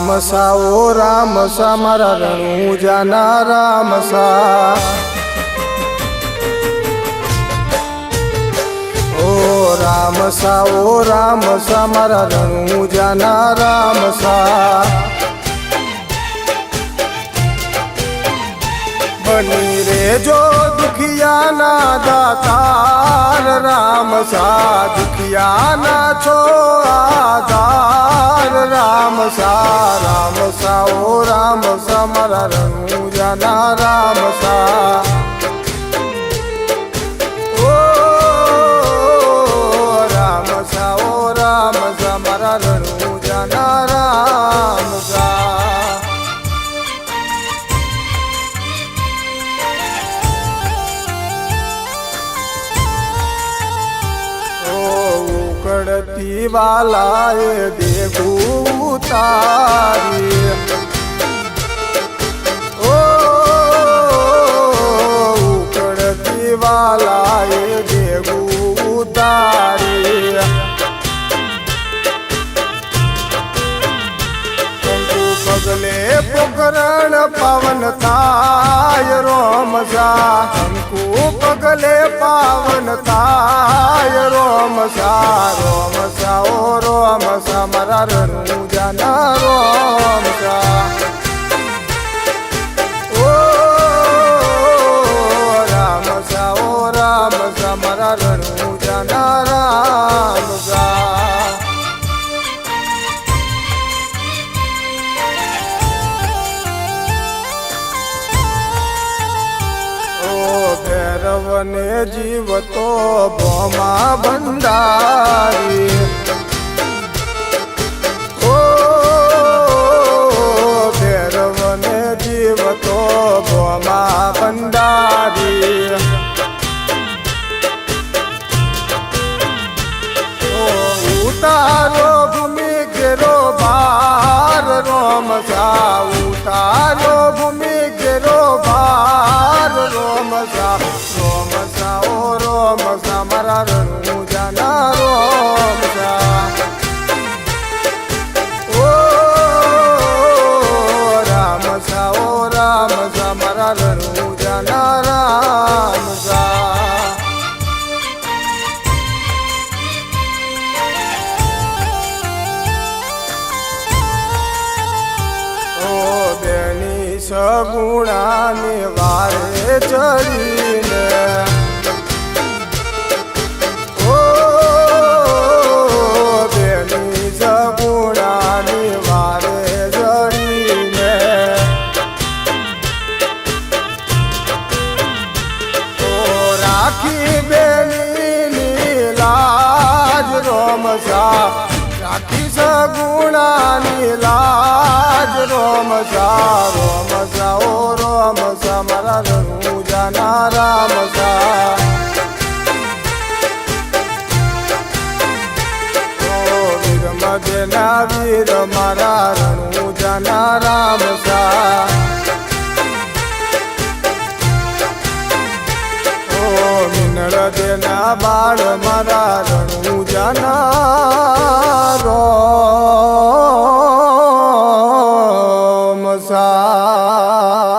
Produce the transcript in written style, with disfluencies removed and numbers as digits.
રામ સા ઓ રામ સા મારા રણુજાના રામ સા રામ સા ઓ રામ સા મારા રણુજાના રામ સા બની રેજો દુખિયાના દાતાર રામ સા દુખિયાના છો આધાર રામ સા ઓ રામ સા મારા રણુજાના રામ સા રણુજાના રામ સા ઉકળતી વાલાએ દેગું તારી ઉકળતી વાલાએ દેગું તારી પગલે પોકરણ પવન થાય રોમ સા અંકુ પગલે પાવન થાય રોમ સા ઓ રોમ સા મારા રણુજાના રોમ સા ઓ રામ સા મારા રણુજાના રામ સા ભૈરવને જીવતો ભોમા ભંડારી ભૈરવને જીવતો ભોમા ભંડારી ઉતારો ભૂમિ ઘેરો ભાર રોમ સા ઉતારો ભૂમિ ઘેરો ભાર રોમ સા ઓ રોમ સા મારા રણુજાના રોમ સા ઓ રામ સા મારા રણુજાના રામ સા બેની સગુણાની વારે ચડીને બેની સગુણાની વારે ચડીને રાખી બેની લાજ રોમ સા રાખી સગુણાની લાજ રોમ સા ઓ રોમ સા મારા રણુજાના રામ સા વીર મધ્યના વીર મારા રણુજાના રામ સા મિનળ દેના બાળ મારા રણુજાના રોમ સા